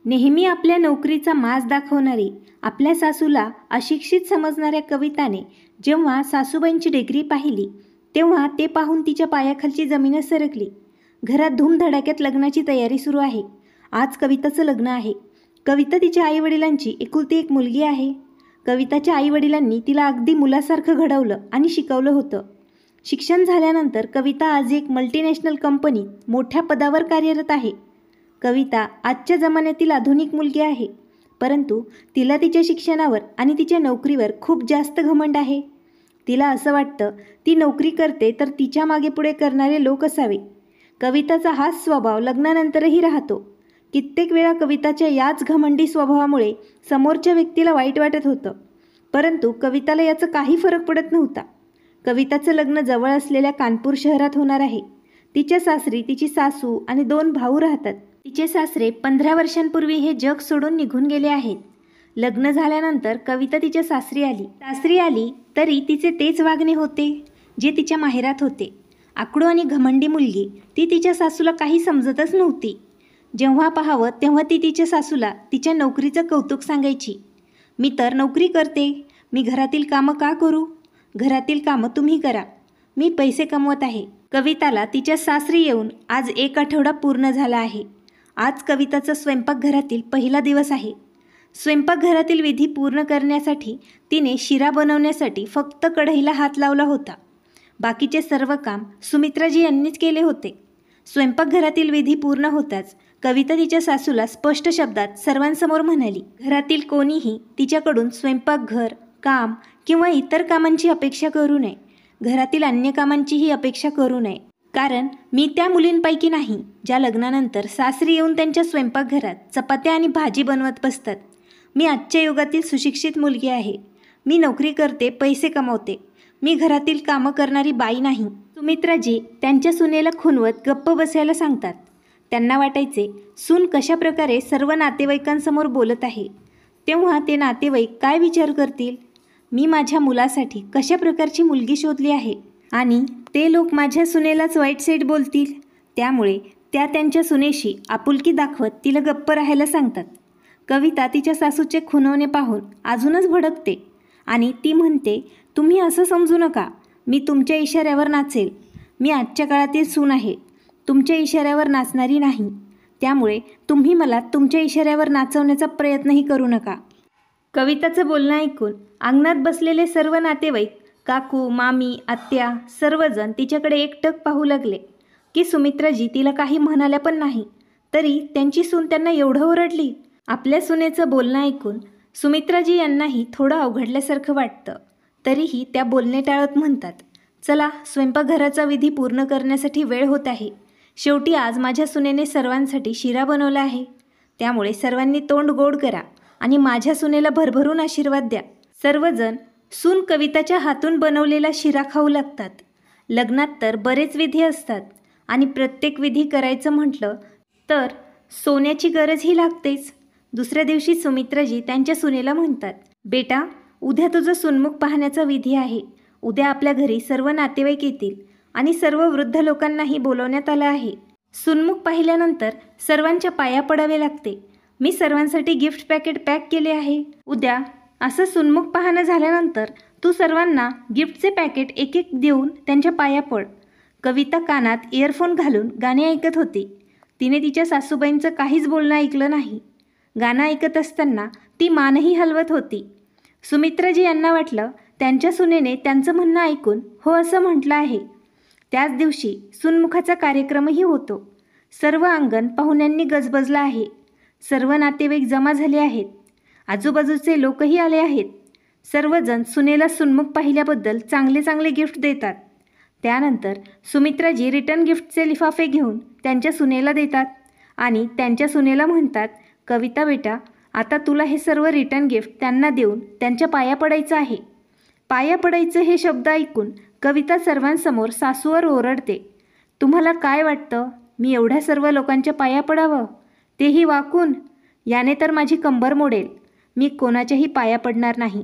नेहमी आपल्या नोकरीचा माज दाखवणारी, आपल्या सासूला अशिक्षित समजणाऱ्या कविताने जेव्हा सासूबाईंची डिग्री पाहिली तेव्हा ते पाहून तिच्या पायाखालची जमीनच सरकली. घरात धूमधडाक्यात लग्नाची तयारी सुरू आहे. आज कविताचं लग्न आहे. कविता तिच्या आईवडिलांची एकुलती एक मुलगी आहे. कविताच्या आईवडिलांनी तिला अगदी मुलासारखं घडवलं आणि शिकवलं होतं. शिक्षण झाल्यानंतर कविता आज एक मल्टीनॅशनल कंपनीत मोठ्या पदावर कार्यरत आहे. कविता आजच्या जमान्यातील आधुनिक मुलगी आहे, परंतु तिला तिच्या शिक्षणावर आणि तिच्या नोकरीवर खूप जास्त घमंड आहे. तिला असं वाटतं ती नोकरी करते तर तिच्या मागे पुढे करणारे लोक असावे. कविताचा हाच स्वभाव लग्नानंतरही राहतो. कित्येक वेळा कविताच्या याच घमंडी स्वभावामुळे समोरच्या व्यक्तीला वाईट वाटत होतं, परंतु कविताला याचं काही फरक पडत नव्हता. कविताचं लग्न जवळ असलेल्या कानपूर शहरात होणार आहे. तिच्या सासरी तिची सासू आणि 2 भाऊ राहतात. तिचे सासरे 15 वर्षांपूर्वी हे जग सोडून निघून गेले आहेत. लग्न झाल्यानंतर कविता तिच्या सासरी आली तरी तिचे तेच वागणे होते जे तिच्या माहेरात होते. आकडू आणि घमंडी मुलगी ती तिच्या सासूला काही समजतच नव्हती. जेव्हा पाहावं तेव्हा ती तिच्या सासूला तिच्या नोकरीचं कौतुक सांगायची. मी तर नोकरी करते, मी घरातील कामं का करू? घरातील कामं तुम्ही करा, मी पैसे कमवत आहे. कविताला तिच्या सासरी येऊन आज 1 आठवडा पूर्ण झाला आहे. आज कविताचा स्वयंपाकघरातील पहिला दिवस आहे. स्वयंपाकघरातील विधी पूर्ण करण्यासाठी तिने शिरा बनवण्यासाठी फक्त कढईला हात लावला होता. बाकीचे सर्व काम सुमित्राजी यांनीच केले होते. स्वयंपाकघरातील विधी पूर्ण होताच कविता तिच्या सासूला स्पष्ट शब्दात सर्वांसमोर म्हणाली, घरातील कोणीही तिच्याकडून स्वयंपाकघर काम किंवा इतर कामांची अपेक्षा करू नये. घरातील अन्य कामांचीही अपेक्षा करू नये, कारण मी त्या मुलींपैकी नाही ज्या लग्नानंतर सासरी येऊन त्यांच्या स्वयंपाकघरात चपात्या आणि भाजी बनवत बसतात. मी आजच्या युगातील सुशिक्षित मुलगी आहे. मी नोकरी करते, पैसे कमवते. मी घरातील कामं करणारी बाई नाही. सुमित्राजी त्यांच्या सुनेला खुणवत गप्प बसायला सांगतात. त्यांना वाटायचे सून कशा प्रकारे सर्व नातेवाईकांसमोर बोलत आहे, तेव्हा ते नातेवाईक काय विचार करतील? मी माझ्या मुलासाठी कशा प्रकारची मुलगी शोधली आहे आणि ते लोक माझ्या सुनेलाच वाईट साईड बोलतील. त्यामुळे त्या त्यांच्या सुनेशी आपुलकी दाखवत तिला गप्प राहायला सांगतात. कविता तिच्या सासूचे खुणवणे पाहून अजूनच भडकते आणि ती म्हणते, तुम्ही असं समजू नका, मी तुमच्या इशाऱ्यावर नाचेल. मी आजच्या काळातील सून आहे, तुमच्या इशाऱ्यावर नाचणारी नाही. त्यामुळे तुम्ही मला तुमच्या इशाऱ्यावर नाचवण्याचा प्रयत्नही करू नका. कविताचं बोलणं ऐकून अंगणात बसलेले सर्व नातेवाईक, काकू, मामी, आत्या सर्वजण तिच्याकडे एकटक पाहू लागले की सुमित्राजी तिला काही म्हणाल्या पण नाही, तरी त्यांची सून त्यांना एवढं ओरडली. आपल्या सुनेचं बोलणं ऐकून सुमित्राजी यांनाही थोडं अवघडल्यासारखं वाटतं, तरीही त्या बोलणे टाळत म्हणतात, चला स्वयंपाकघराचा विधी पूर्ण करण्यासाठी वेळ होत आहे. शेवटी आज माझ्या सुनेने सर्वांसाठी शिरा बनवला आहे, त्यामुळे सर्वांनी तोंड गोड करा आणि माझ्या सुनेला भरभरून आशीर्वाद द्या. सर्वजण सून कविताच्या हातून बनवलेला शिरा खाऊ लागतात. लग्नात तर बरेच विधी असतात आणि प्रत्येक विधी करायचं म्हटलं तर सोन्याची गरजही लागतेच. दुसऱ्या दिवशी सुमित्राजी त्यांच्या सुनेला म्हणतात, बेटा, उद्या तुझं सुनमुख पाहण्याचा विधी आहे. उद्या आपल्या घरी सर्व नातेवाईक येतील आणि सर्व वृद्ध लोकांनाही बोलवण्यात आलं आहे. सुनमुख पाहिल्यानंतर सर्वांच्या पाया पडावे लागते. मी सर्वांसाठी गिफ्ट पॅक केले आहे. उद्या असं सुनमुख पाहणं झाल्यानंतर तू सर्वांना गिफ्टचे पॅकेट एक देऊन त्यांच्या पाया पड. कविता कानात इयरफोन घालून गाणे ऐकत होती. तिने तिच्या सासूबाईंचं काहीच बोलणं ऐकलं नाही. गाणं ऐकत असताना ती मानही हलवत होती. सुमित्राजी यांना वाटलं त्यांच्या सुनेने त्यांचं म्हणणं ऐकून हो असं म्हटलं आहे. त्याच दिवशी सुनमुखाचा कार्यक्रमही होतो. सर्व अंगण पाहुण्यांनी गजबजलं आहे. सर्व नातेवाईक जमा झाले आहेत. आजूबाजूचे लोकही आले आहेत. सर्वजण सुनेला सुनमुख पाहिल्याबद्दल चांगले चांगले गिफ्ट देतात. त्यानंतर सुमित्राजी रिटर्न गिफ्टचे लिफाफे घेऊन त्यांच्या सुनेला देतात आणि त्यांच्या सुनेला म्हणतात, कविता बेटा, आता तुला हे सर्व रिटर्न गिफ्ट त्यांना देऊन त्यांच्या पाया पडायचं आहे. पाया पडायचं हे शब्द ऐकून कविता सर्वांसमोर सासूवर ओरडते, तुम्हाला काय वाटतं मी एवढ्या सर्व लोकांच्या पाया पडावं, तेही वाकून? याने तर माझी कंबर मोडेल. मी कोणाच्याही पाया पडणार नाही.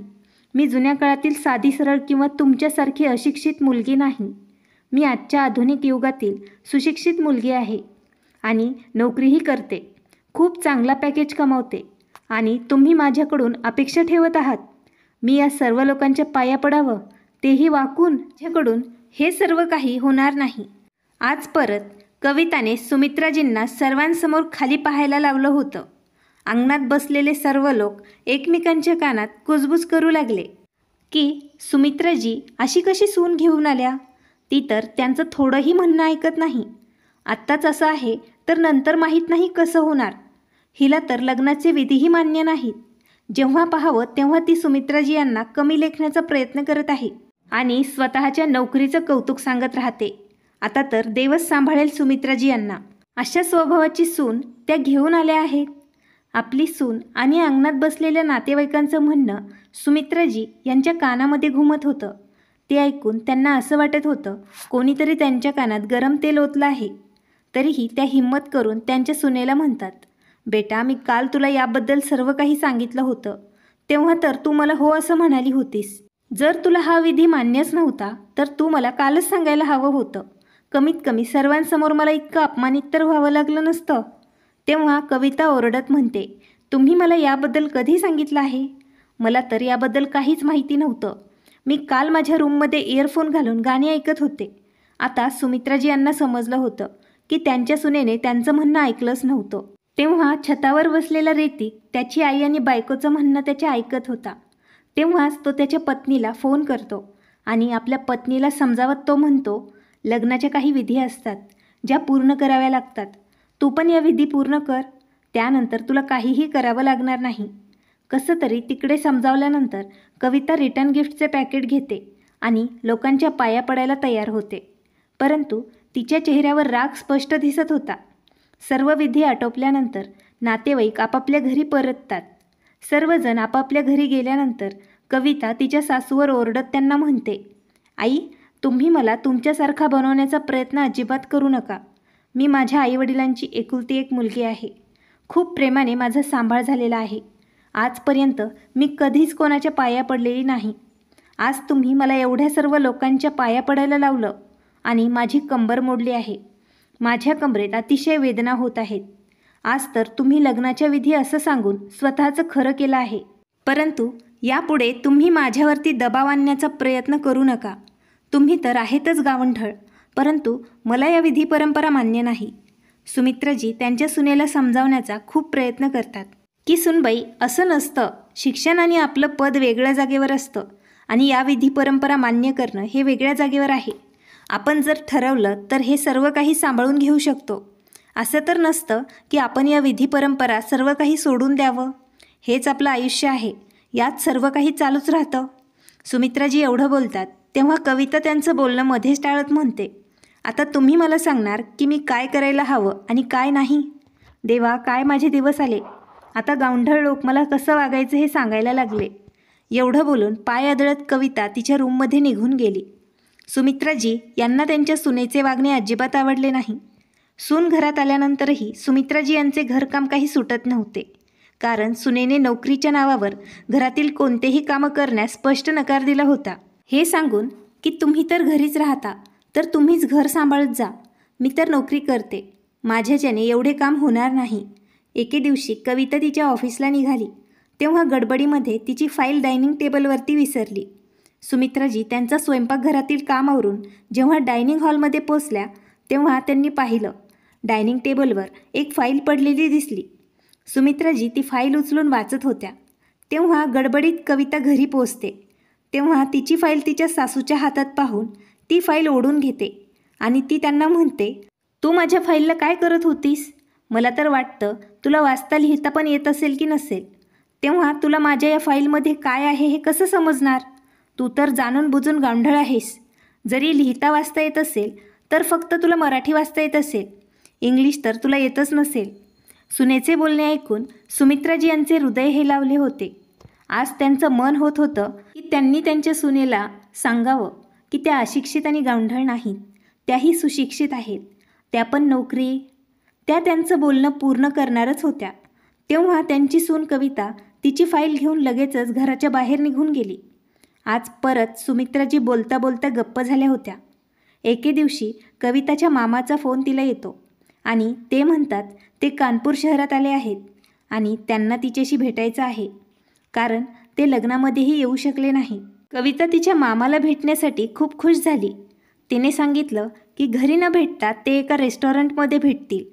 मी जुन्या काळातील साधी सरळ किंवा तुमच्यासारखी अशिक्षित मुलगी नाही. मी आजच्या आधुनिक युगातील सुशिक्षित मुलगी आहे आणि नोकरीही करते. खूप चांगला पॅकेज कमावते आणि तुम्ही माझ्याकडून अपेक्षा ठेवत आहात मी या सर्व लोकांच्या पाया पडावं, तेही वाकून. माझ्याकडून हे सर्व काही होणार नाही. आज परत कविताने सुमित्राजींना सर्वांसमोर खाली पाहायला लावलं होतं. अंगणात बसलेले सर्व लोक एकमेकांच्या कानात कुजबुज करू लागले की सुमित्राजी अशी कशी सून घेऊन आल्या. ती तर त्यांचं थोडंही म्हणणं ऐकत नाही. आत्ताच असं आहे तर नंतर माहीत नाही कसं होणार. हिला तर लग्नाचे विधीही मान्य नाहीत. जेव्हा पाहावं तेव्हा ती सुमित्राजी यांना कमी लेखण्याचा प्रयत्न करत आहे आणि स्वतःच्या नोकरीचं कौतुक सांगत राहते. आता तर देवच सांभाळेल सुमित्राजी यांना. अशा स्वभावाची सून त्या घेऊन आल्या आहेत. आपली सून आणि अंगणात बसलेल्या नातेवाईकांचं म्हणणं सुमित्राजी यांच्या कानामध्ये घुमत होतं. ते ऐकून त्यांना असं वाटत होतं कोणीतरी त्यांच्या कानात गरम तेल ओतलं आहे. तरीही त्या हिम्मत करून त्यांच्या सुनेला म्हणतात, बेटा मी काल तुला याबद्दल सर्व काही सांगितलं होतं. तेव्हा तर तू मला हो असं म्हणाली होतीस. जर तुला हा विधी मान्यच नव्हता तर तू मला कालच सांगायला हवं होतं. कमीत कमी सर्वांसमोर मला इतकं अपमानित तर व्हावं लागलं नसतं. तेव्हा कविता ओरडत म्हणते, तुम्ही मला याबद्दल कधी सांगितलं आहे. मला तर याबद्दल काहीच माहिती नव्हतं. मी काल माझ्या रूममध्ये इयरफोन घालून गाणी ऐकत होते. आता सुमित्राजी यांना समजलं होतं की त्यांच्या सुनेने त्यांचं म्हणणं ऐकलंच नव्हतं. तेव्हा छतावर बसलेला ऋतिक त्याची आई आणि बायकोचं म्हणणं त्याच्या ऐकत होता. तेव्हाच तो त्याच्या पत्नीला फोन करतो आणि आपल्या पत्नीला समजावत तो म्हणतो, लग्नाच्या काही विधी असतात ज्या पूर्ण कराव्या लागतात. तू पण या विधी पूर्ण कर, त्यानंतर तुला काहीही करावं लागणार नाही. कसं तरी तिकडे समजावल्यानंतर कविता रिटर्न गिफ्टचे पॅकेट घेते आणि लोकांच्या पाया पडायला तयार होते. परंतु तिच्या चेहऱ्यावर राग स्पष्ट दिसत होता. सर्व विधी आटोपल्यानंतर नातेवाईक आपापल्या घरी परततात. सर्वजण आपापल्या घरी गेल्यानंतर कविता तिच्या सासूवर ओरडत त्यांना म्हणते, आई तुम्ही मला तुमच्यासारखा बनवण्याचा प्रयत्न अजिबात करू नका. मी माझ्या आईवडिलांची एकुलती एक मुलगी आहे. खूप प्रेमाने माझा सांभाळ झालेला आहे. आजपर्यंत मी कधीच कोणाच्या पाया पडलेली नाही. आज तुम्ही मला एवढ्या सर्व लोकांच्या पाया पडायला लावलं आणि माझी कंबर मोडली आहे. माझ्या कमरेत अतिशय वेदना होत आहेत. आज तर तुम्ही लग्नाच्या विधी असं सांगून स्वतःचं खरं केलं आहे. परंतु यापुढे तुम्ही माझ्यावरती दबाव आणण्याचा प्रयत्न करू नका. तुम्ही तर आहेतच गावंढळ, परंतु मला या विधी परंपरा मान्य नाही. सुमित्राजी त्यांच्या सुनेला समजावण्याचा खूप प्रयत्न करतात की सुनबाई असं नसतं. शिक्षण आणि आपलं पद वेगळ्या जागेवर असतं आणि या विधी परंपरा मान्य करणं हे वेगळ्या जागेवर आहे. आपण जर ठरवलं तर हे सर्व काही सांभाळून घेऊ शकतो. असं तर नसतं की आपण या विधी परंपरा सर्व काही सोडून द्यावं. हेच आपलं आयुष्य आहे, यात सर्व काही चालूच राहतं. सुमित्राजी एवढं बोलतात तेव्हा कविता त्यांचं बोलणं मध्येच टाळत म्हणते, आता तुम्ही मला सांगणार की मी काय करायला हवं आणि काय नाही. देवा काय माझे दिवस आले. आता गावंढळ लोक मला कसं वागायचं हे सांगायला लागले. एवढं बोलून पाय आदळत कविता तिच्या रूममध्ये निघून गेली. सुमित्राजी यांना त्यांच्या सुनेचे वागणे अजिबात आवडले नाही. सून घरात आल्यानंतरही सुमित्राजी यांचे घरकाम काही सुटत नव्हते. कारण सुनेने नोकरीच्या नावावर घरातील कोणतेही कामं करण्यास स्पष्ट नकार दिला होता. हे सांगून की तुम्ही तर घरीच राहता तर तुम्हीच घर सांभाळत जा. मी तर नोकरी करते, माझ्याच्याने एवढे काम होणार नाही. एके दिवशी कविता तिच्या ऑफिसला निघाली तेव्हा गडबडीमध्ये तिची फाईल डायनिंग टेबलवरती विसरली. सुमित्राजी त्यांचा स्वयंपाकघरातील काम आवरून जेव्हा डायनिंग हॉलमध्ये पोचल्या तेव्हा त्यांनी पाहिलं डायनिंग टेबलवर एक फाईल पडलेली दिसली. सुमित्राजी ती फाईल उचलून वाचत होत्या. तेव्हा गडबडीत कविता घरी पोचते. तेव्हा तिची फाईल तिच्या सासूच्या हातात पाहून ती फाईल ओढून घेते आणि ती त्यांना म्हणते, तू माझ्या फाईलला काय करत होतीस. मला तर वाटतं तुला वाचता लिहिता पण येत असेल की नसेल. तेव्हा तुला माझ्या या फाईलमध्ये काय आहे हे कसं समजणार. तू तर जाणून बुजून गावंढळ आहेस. जरी लिहिता वाचता येत असेल तर फक्त तुला मराठी वाचता येत असेल, इंग्लिश तर तुला येतच नसेल. सुनेचे बोलणे ऐकून सुमित्राजी यांचे हृदय हेलावले होते. आज त्यांचं मन होत होतं की त्यांनी त्यांच्या सुनेला सांगावं की त्या अशिक्षित आणि गावंढळ नाहीत, त्याही सुशिक्षित आहेत. त्या पण नोकरी. त्या त्यांचं बोलणं पूर्ण करणारच होत्या. तेव्हा त्यांची सून कविता तिची फाईल घेऊन लगेचच घराच्या बाहेर निघून गेली. आज परत सुमित्राजी बोलता बोलता गप्प झाल्या होत्या. एके दिवशी कविताच्या मामाचा फोन तिला येतो आणि ते म्हणतात ते कानपूर शहरात आले आहेत आणि त्यांना तिच्याशी भेटायचं आहे, कारण ते लग्नामध्येही येऊ शकले नाही. कविता तिच्या मामाला भेटण्यासाठी खूप खुश झाली. तिने सांगितलं की घरी न भेटता ते एका रेस्टॉरंटमध्ये भेटतील.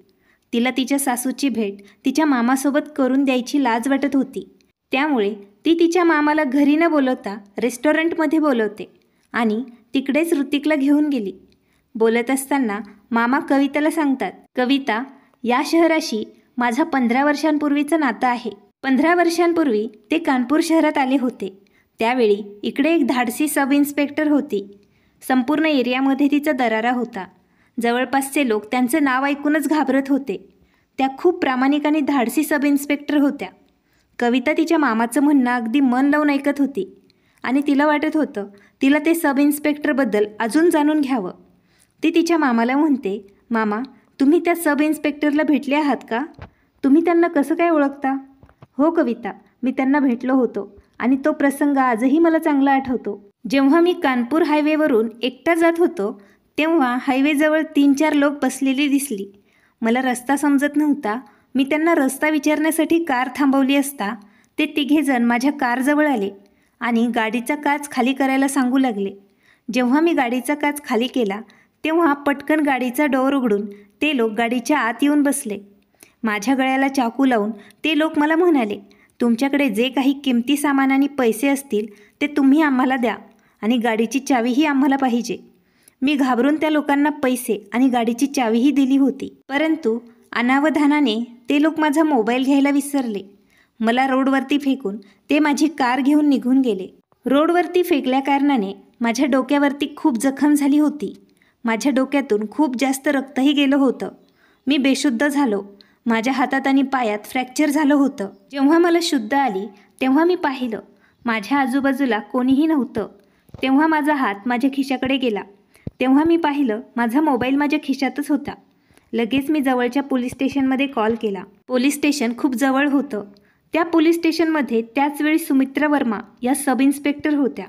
तिला तिच्या सासूची भेट तिच्या मामासोबत करून द्यायची लाज वाटत होती. त्यामुळे ती तिच्या मामाला घरी न बोलवता रेस्टॉरंटमध्ये बोलवते आणि तिकडेच ऋतिकला घेऊन गेली. बोलत असताना मामा कविताला सांगतात, कविता, या शहराशी माझा 15 वर्षांपूर्वीचं नातं आहे. 15 वर्षांपूर्वी ते कानपूर शहरात आले होते. त्यावेळी इकडे एक धाडसी सब इन्स्पेक्टर होती. संपूर्ण एरियामध्ये तिचा दरारा होता. जवळपासचे लोक त्यांचं नाव ऐकूनच घाबरत होते. त्या खूप प्रामाणिक आणि धाडसी सब इन्स्पेक्टर होत्या. कविता तिच्या मामाचं म्हणणं अगदी मन लावून ऐकत होती आणि तिला वाटत होतं तिला ते सब इन्स्पेक्टरबद्दल अजून जाणून घ्यावं. ती तिच्या मामाला म्हणते, मामा, तुम्ही त्या सब इन्स्पेक्टरला भेटले आहात का? तुम्ही त्यांना कसं काय ओळखता? हो कविता, मी त्यांना भेटलो होतो आणि तो प्रसंग आजही मला चांगला आठवतो. जेव्हा मी कानपूर हायवेवरून एकटा जात होतो तेव्हा हायवेजवळ 3-4 लोक बसलेली दिसली. मला रस्ता समजत नव्हता. मी त्यांना रस्ता विचारण्यासाठी कार थांबवली असता ते तिघेजण माझ्या कारजवळ आले आणि गाडीचा काच खाली करायला सांगू लागले. जेव्हा मी गाडीचा काच खाली केला तेव्हा पटकन गाडीचा डोअर उघडून ते लोक गाडीच्या आत येऊन बसले. माझ्या गळ्याला चाकू लावून ते लोक मला म्हणाले, तुमच्याकडे जे काही किमती सामान आणि पैसे असतील ते तुम्ही आम्हाला द्या आणि गाडीची चावीही आम्हाला पाहिजे. मी घाबरून त्या लोकांना पैसे आणि गाडीची चावीही दिली होती. परंतु अनावधानाने ते लोक माझा मोबाईल घ्यायला विसरले. मला रोडवरती फेकून ते माझी कार घेऊन निघून गेले. रोडवरती फेकल्या कारणाने माझ्या डोक्यावरती खूप जखम झाली होती. माझ्या डोक्यातून खूप जास्त रक्तही गेलं होतं. मी बेशुद्ध झालो. माझ्या हातात आणि पायात फ्रॅक्चर झालं होतं. जेव्हा मला शुद्ध आली तेव्हा मी पाहिलं माझ्या आजूबाजूला कोणीही नव्हतं. तेव्हा माझा हात माझ्या खिशाकडे गेला. तेव्हा मी पाहिलं माझा मोबाईल माझ्या खिशातच होता. लगेच मी जवळच्या पोलीस स्टेशनमध्ये कॉल केला. पोलीस स्टेशन खूप जवळ होतं. त्या पोलीस स्टेशनमध्ये त्याचवेळी सुमित्रा वर्मा या सब इन्स्पेक्टर होत्या.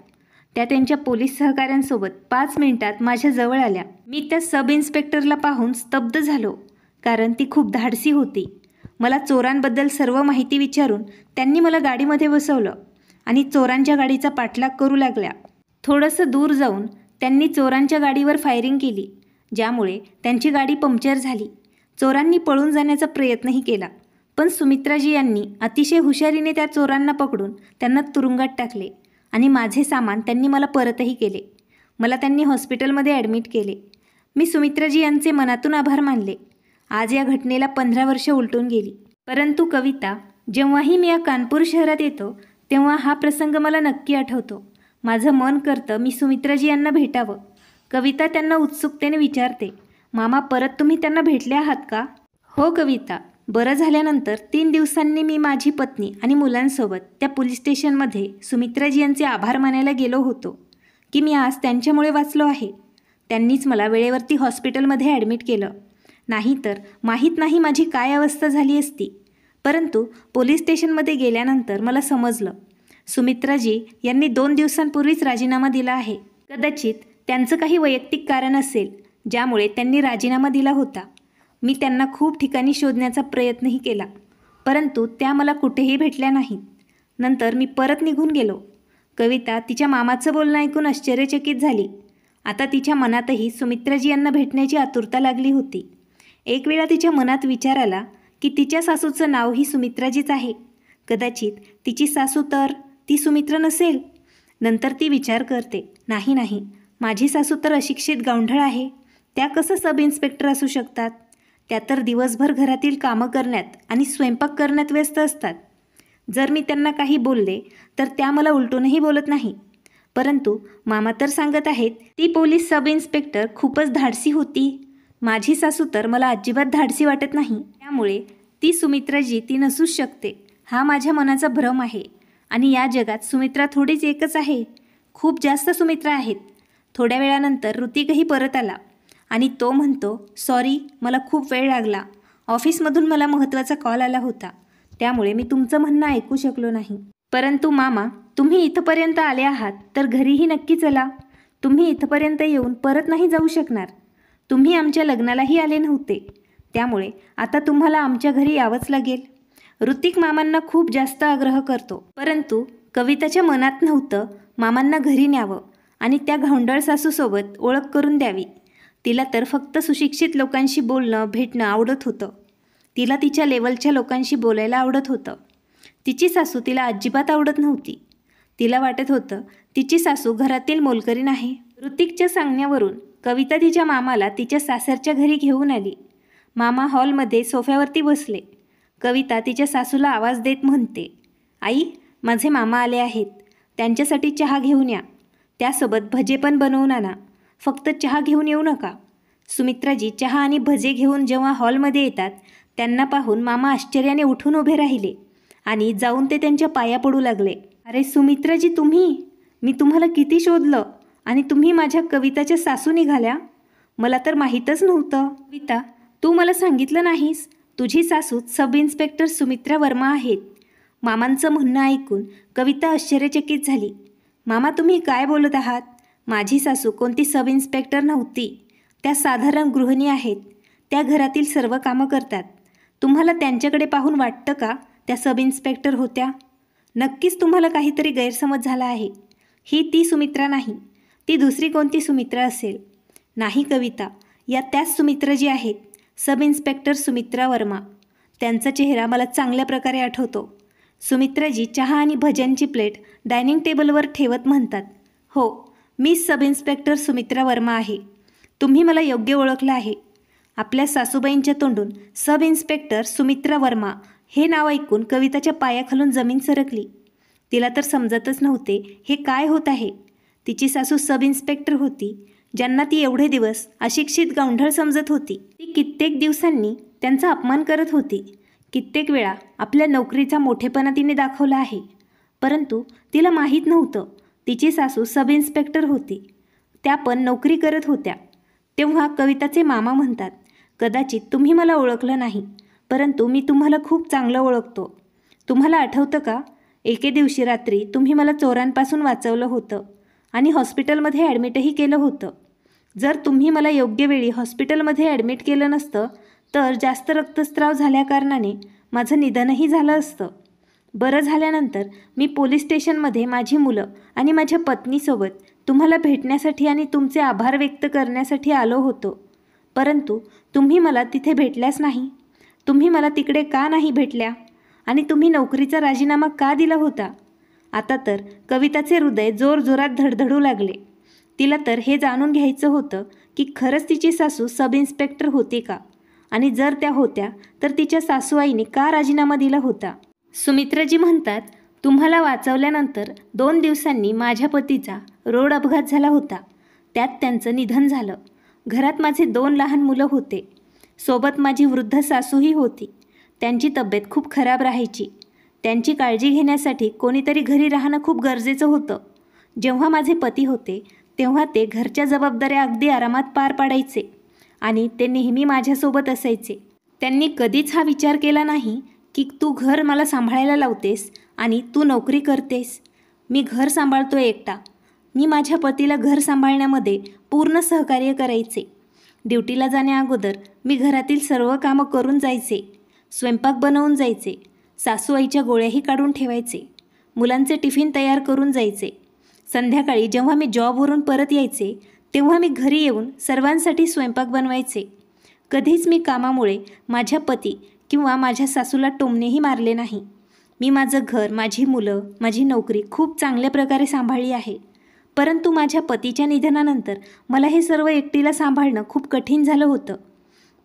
त्या त्यांच्या पोलीस सहकाऱ्यांसोबत 5 मिनिटात माझ्या जवळ आल्या. मी त्या सब इन्स्पेक्टरला पाहून स्तब्ध झालो, कारण ती खूप धाडसी होती. मला चोरांबद्दल सर्व माहिती विचारून त्यांनी मला गाडीमध्ये बसवलं आणि चोरांच्या गाडीचा पाठलाग करू लागल्या. थोडंसं दूर जाऊन त्यांनी चोरांच्या गाडीवर फायरिंग केली, ज्यामुळे त्यांची गाडी पंक्चर झाली. चोरांनी पळून जाण्याचा प्रयत्नही केला, पण सुमित्राजी यांनी अतिशय हुशारीने त्या चोरांना पकडून त्यांना तुरुंगात टाकले आणि माझे सामान त्यांनी मला परतही केले. मला त्यांनी हॉस्पिटलमध्ये ॲडमिट केले. मी सुमित्राजी यांचे मनातून आभार मानले. आज या घटनेला 15 वर्ष उलटून गेली. परंतु कविता, जेव्हाही मी या कानपूर शहरात येतो तेव्हा हा प्रसंग मला नक्की आठवतो. माझं मन करतं मी सुमित्राजी यांना भेटावं. कविता त्यांना उत्सुकतेने विचारते, मामा, परत तुम्ही त्यांना भेटले आहात का? हो कविता, बरं झाल्यानंतर 3 दिवसांनी मी माझी पत्नी आणि मुलांसोबत त्या पोलीस स्टेशनमध्ये सुमित्राजी यांचे आभार मानायला गेलो होतो की मी आज त्यांच्यामुळे वाचलो आहे. त्यांनीच मला वेळेवरती हॉस्पिटलमध्ये ॲडमिट केलं. नाहीतर माहीत नाही माझी काय अवस्था झाली असती. परंतु पोलीस स्टेशनमध्ये गेल्यानंतर मला समजलं सुमित्राजी यांनी 2 दिवसांपूर्वीच राजीनामा दिला आहे. कदाचित त्यांचं काही वैयक्तिक कारण असेल ज्यामुळे त्यांनी राजीनामा दिला होता. मी त्यांना खूप ठिकाणी शोधण्याचा प्रयत्नही केला, परंतु त्या मला कुठेही भेटल्या नाहीत. नंतर मी परत निघून गेलो. कविता तिच्या मामाचं बोलणं ऐकून आश्चर्यचकित झाली. आता तिच्या मनातही सुमित्राजी यांना भेटण्याची आतुरता लागली होती. एक वेळा तिच्या मनात विचार आला की तिच्या सासूचं नावही सुमित्राजीच आहे. कदाचित तिची सासू तर ती सुमित्रा नसेल. नंतर ती विचार करते, नाही, माझी सासू तर अशिक्षित गावंढळ आहे. त्या कसं सब इन्स्पेक्टर असू शकतात? त्या तर दिवसभर घरातील कामं करण्यात आणि स्वयंपाक करण्यात व्यस्त असतात. जर मी त्यांना काही बोलले तर त्या मला उलटूनही बोलत नाही. परंतु मामा तर सांगत आहेत ती पोलीस सब इन्स्पेक्टर खूपच धाडसी होती. माझी सासू तर मला अजिबात धाडसी वाटत नाही. त्यामुळे ती सुमित्राजी ती नसूच शकते. हा माझ्या मनाचा भ्रम आहे आणि या जगात सुमित्रा थोडीच एकच आहे. खूप जास्त सुमित्रा आहेत. थोड्या वेळानंतर ऋतिकही परत आला आणि तो म्हणतो, सॉरी, मला खूप वेळ लागला. ऑफिसमधून मला महत्त्वाचा कॉल आला होता, त्यामुळे मी तुमचं म्हणणं ऐकू शकलो नाही. परंतु मामा, तुम्ही इथंपर्यंत आले आहात तर घरीही नक्की चला. तुम्ही इथंपर्यंत येऊन परत नाही जाऊ शकणार. तुम्ही आमच्या लग्नालाही आले नव्हते. त्यामुळे आता तुम्हाला आमच्या घरी यावंच लागेल. ऋतिक मामांना खूप जास्त आग्रह करतो, परंतु कविताच्या मनात नव्हतं मामांना घरी न्यावं आणि त्या घावंडळ सासूसोबत ओळख करून द्यावी. तिला तर फक्त सुशिक्षित लोकांशी बोलणं भेटणं आवडत होतं. तिला तिच्या लेवलच्या लोकांशी बोलायला आवडत होतं. तिची सासू तिला अजिबात आवडत नव्हती. तिला वाटत होतं तिची सासू घरातील मोलकरीण आहे. ऋतिकच्या सांगण्यावरून कविता तिच्या मामाला तिच्या सासरच्या घरी घेऊन आली. मामा हॉलमध्ये सोफ्यावरती बसले. कविता तिच्या सासूला आवाज देत म्हणते, आई, माझे मामा आले आहेत. त्यांच्यासाठी चहा घेऊन या. त्यासोबत भजे पण बनवून आणा. फक्त चहा घेऊन येऊ नका. सुमित्राजी चहा आणि भजे घेऊन जेव्हा हॉलमध्ये येतात त्यांना पाहून मामा आश्चर्याने उठून उभे राहिले आणि जाऊन ते त्यांच्या पाया पडू लागले. अरे सुमित्राजी, तुम्ही? मी तुम्हाला किती शोधलं आणि तुम्ही माझ्या कविताच्या सासू निघाल्या? मला तर माहीतच नव्हतं. कविता, तू मला सांगितलं नाहीस? तुझी सासू सब इन्स्पेक्टर सुमित्रा वर्मा आहेत. मामांचं म्हणणं ऐकून कविता आश्चर्यचकित झाली. मामा, तुम्ही काय बोलत आहात? माझी सासू कोणती सब इन्स्पेक्टर नव्हती. त्या साधारण गृहिणी आहेत. त्या घरातील सर्व कामं करतात. तुम्हाला त्यांच्याकडे पाहून वाटतं का त्या सब इन्स्पेक्टर होत्या? नक्कीच तुम्हाला काहीतरी गैरसमज झाला आहे. ही ती सुमित्रा नाही. ती दुसरी कोणती सुमित्रा असेल. नाही कविता, या त्याच सुमित्रा जी आहेत, सब इन्स्पेक्टर सुमित्रा वर्मा. त्यांचा चेहरा मला चांगल्या प्रकारे आठवतो. सुमित्राजी चहा आणि भज्यांची प्लेट डायनिंग टेबलवर ठेवत म्हणतात, हो, मी सब इन्स्पेक्टर सुमित्रा वर्मा आहे. तुम्ही मला योग्य ओळखलं आहे. आपल्या सासूबाईंच्या तोंडून सब इन्स्पेक्टर सुमित्रा वर्मा हे नाव ऐकून कविताच्या पायाखालून जमीन सरकली. तिला तर समजतच नव्हते हे काय होत आहे. तिची सासू सब इन्स्पेक्टर होती, ज्यांना ती एवढे दिवस अशिक्षित गावंढळ समजत होती. ती कित्येक दिवसांनी त्यांचा अपमान करत होती. कित्येक वेळा आपल्या नोकरीचा मोठेपणा तिने दाखवला आहे, परंतु तिला माहीत नव्हतं तिची सासू सब इन्स्पेक्टर होती. त्या पण नोकरी करत होत्या. तेव्हा कविताचे मामा म्हणतात, कदाचित तुम्ही मला ओळखलं नाही, परंतु मी तुम्हाला खूप चांगलं ओळखतो. तुम्हाला आठवतं का, एके दिवशी रात्री तुम्ही मला चोरांपासून वाचवलं होतं आणि हॉस्पिटलमध्ये ॲडमिटही केलं होतं. जर तुम्ही मला योग्य वेळी हॉस्पिटलमध्ये ॲडमिट केलं नसतं तर जास्त रक्तस्राव झाल्याकारणाने माझं निधनही झालं असतं. बरं झाल्यानंतर मी पोलीस स्टेशनमध्ये माझी मुलं आणि माझ्या पत्नीसोबत तुम्हाला भेटण्यासाठी आणि तुमचे आभार व्यक्त करण्यासाठी आलो होतो, परंतु तुम्ही मला तिथे भेटल्याच नाही. तुम्ही मला तिकडे का नाही भेटल्या आणि तुम्ही नोकरीचा राजीनामा का दिला होता? आता तर कविताचे हृदय जोरजोरात धडधडू लागले. तिला तर हे जाणून घ्यायचं होतं की खरंच तिची सासू सब इन्स्पेक्टर होती का, आणि जर त्या होत्या तर तिच्या सासूआईने का राजीनामा दिला होता? सुमित्राजी म्हणतात, तुम्हाला वाचवल्यानंतर 2 दिवसांनी माझ्या पतीचा रोड अपघात झाला होता. त्यात त्यांचं निधन झालं. घरात माझे 2 लहान मुलं होते. सोबत माझी वृद्ध सासूही होती. त्यांची तब्येत खूप खराब राहायची. त्यांची काळजी घेण्यासाठी कोणीतरी घरी राहणं खूप गरजेचं होतं. जेव्हा माझे पती होते तेव्हा ते घरच्या जबाबदाऱ्या अगदी आरामात पार पाडायचे आणि ते नेहमी माझ्यासोबत असायचे. त्यांनी कधीच हा विचार केला नाही की तू घर मला सांभाळायला लावतेस आणि तू नोकरी करतेस. मी घर सांभाळतोय एकटा. मी माझ्या पतीला घर सांभाळण्यामध्ये पूर्ण सहकार्य करायचे. ड्युटीला जाण्याअगोदर मी घरातील सर्व कामं करून जायचे. स्वयंपाक बनवून जायचे. सासूआईच्या गोळ्याही काढून ठेवायचे. मुलांचे टिफिन तयार करून जायचे. संध्याकाळी जेव्हा मी जॉबवरून परत यायचे तेव्हा मी घरी येऊन सर्वांसाठी स्वयंपाक बनवायचे. कधीच मी कामामुळे माझ्या पती किंवा माझ्या सासूला टोमणेही मारले नाही. मी माझं घर, माझी मुलं, माझी नोकरी खूप चांगल्या प्रकारे सांभाळली आहे. परंतु माझ्या पतीच्या निधनानंतर मला हे सर्व एकटीला सांभाळणं खूप कठीण झालं होतं.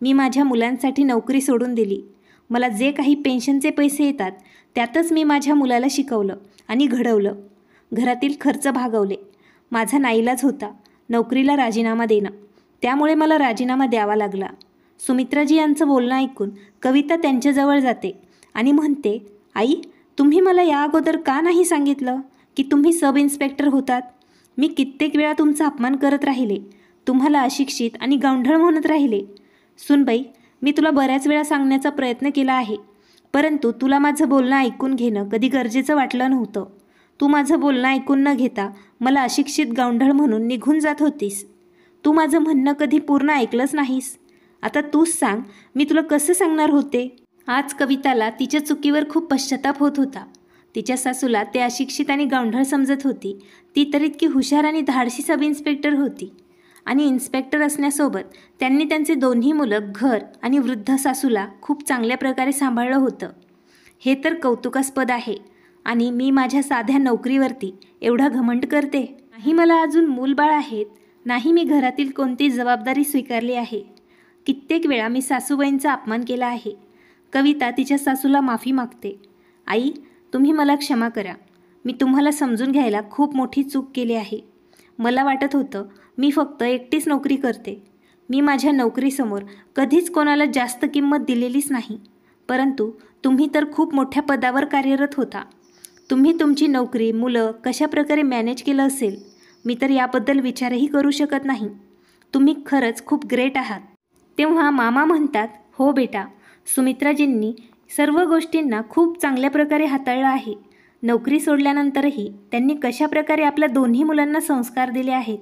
मी माझ्या मुलांसाठी नोकरी सोडून दिली. मला जे काही पेन्शनचे पैसे येतात त्यातच मी माझ्या मुलाला शिकवलं आणि घडवलं. घरातील खर्च भागवले. माझा नाईलाज होता नोकरीला राजीनामा देणं. त्यामुळे मला राजीनामा द्यावा लागला. सुमित्राजी यांचं बोलणं ऐकून कविता त्यांच्याजवळ जाते आणि म्हणते, आई, तुम्ही मला या अगोदर का नाही सांगितलं की तुम्ही सब इन्स्पेक्टर होतात? मी कित्येक वेळा तुमचा अपमान करत राहिले. तुम्हाला अशिक्षित आणि गावंढळ म्हणत राहिले. सुनबाई, मी तुला बऱ्याच वेळा सांगण्याचा प्रयत्न केला आहे, परंतु तुला माझं बोलणं ऐकून घेणं कधी गरजेचं वाटलं नव्हतं. तू माझं बोलणं ऐकून न घेता मला अशिक्षित गावंढळ म्हणून निघून जात होतीस. तू माझं म्हणणं कधी पूर्ण ऐकलंच नाहीस. आता तूच सांग, मी तुला कसं सांगणार होते? आज कविताला तिच्या चुकीवर खूप पश्चाताप होत होता. तिच्या सासूला ते अशिक्षित आणि गावढळ समजत होती. ती तर इतकी हुशार आणि धाडसी सब इन्स्पेक्टर होती. आणि इन्स्पेक्टर असण्यासोबत त्यांनी त्यांचे दोन्ही मुलं, घर आणि वृद्ध सासूला खूप चांगल्या प्रकारे सांभाळलं होतं. हे तर कौतुकास्पद आहे. आणि मी माझ्या साध्या नोकरीवरती एवढा घमंड करते? नाही, मला अजून मूलबाळ आहेत. नाही, मी घरातील कोणती जबाबदारी स्वीकारली आहे. कित्येक वेळा मी सासूबाईंचा अपमान केला आहे. कविता तिच्या सासूला माफी मागते. आई, तुम्ही मला क्षमा करा. मी तुम्हाला समजून घ्यायला खूप मोठी चूक केली आहे. मला वाटत होतं मी फक्त एकटीच नोकरी करते. मी माझ्या नोकरीसमोर कधीच कोणाला जास्त किंमत दिलेलीच नाही. परंतु तुम्ही तर खूप मोठ्या पदावर कार्यरत होता. तुम्ही तुमची नोकरी, मुलं कशा प्रकारे मॅनेज केलं असेल, मी तर याबद्दल विचारही करू शकत नाही. तुम्ही खरंच खूप ग्रेट आहात. तेव्हा मामा म्हणतात, हो बेटा, सुमित्राजींनी सर्व गोष्टींना खूप चांगल्या प्रकारे हाताळलं आहे. नोकरी सोडल्यानंतरही त्यांनी कशा प्रकारे आपल्या दोन्ही मुलांना संस्कार दिले आहेत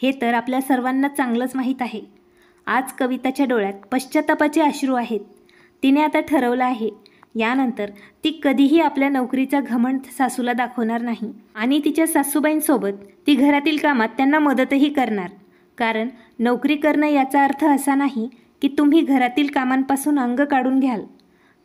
हे तर आपल्या सर्वांना चांगलंच माहीत आहे. आज कविताच्या डोळ्यात पश्चातापाचे अश्रू आहेत. तिने आता ठरवलं आहे, यानंतर ती कधीही आपल्या नोकरीचा घमंड सासूला दाखवणार नाही. आणि तिच्या सासूबाईंसोबत ती घरातील कामात त्यांना मदतही करणार. कारण नोकरी करणं याचा अर्थ असा नाही की तुम्ही घरातील कामांपासून अंग काढून घ्याल.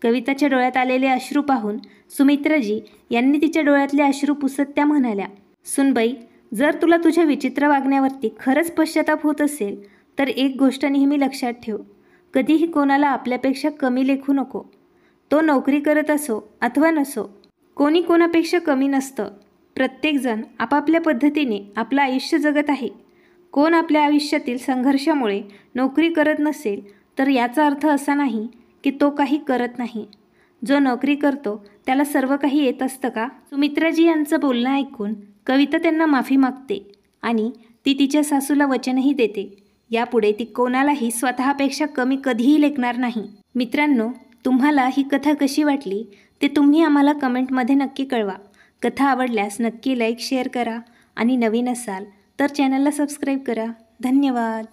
कविताच्या डोळ्यात आलेले अश्रू पाहून सुमित्राजी यांनी तिच्या डोळ्यातले अश्रू पुसत त्या म्हणाल्या, सुनबाई, जर तुला तुझ्या विचित्र वागण्यावरती खरंच पश्चाताप होत असेल तर एक गोष्ट नेहमी लक्षात ठेव, कधीही कोणाला आपल्यापेक्षा कमी लेखू नको. तो नोकरी करत असो अथवा नसो, कोणी कोणापेक्षा कमी नसतं. प्रत्येकजण आपापल्या पद्धतीने आपलं आयुष्य जगत आहे. कोण आपल्या आयुष्यातील संघर्षामुळे नोकरी करत नसेल तर याचा अर्थ असा नाही की तो काही करत नाही. जो नोकरी करतो त्याला सर्व काही येत असतं का? सुमित्राजी यांचं बोलणं ऐकून कविता त्यांना माफी मागते आणि ती तिच्या सासूला वचनही देते, यापुढे ती कोणालाही स्वतःपेक्षा कमी कधीही लेखणार नाही. मित्रांनो, तुम्हाला ही कथा कशी वाटली ते तुम्ही आम्हाला कमेंटमध्ये नक्की कळवा. कथा आवडल्यास नक्की लाईक, शेअर करा आणि नवीन असाल तर चॅनलला सबस्क्राईब करा. धन्यवाद.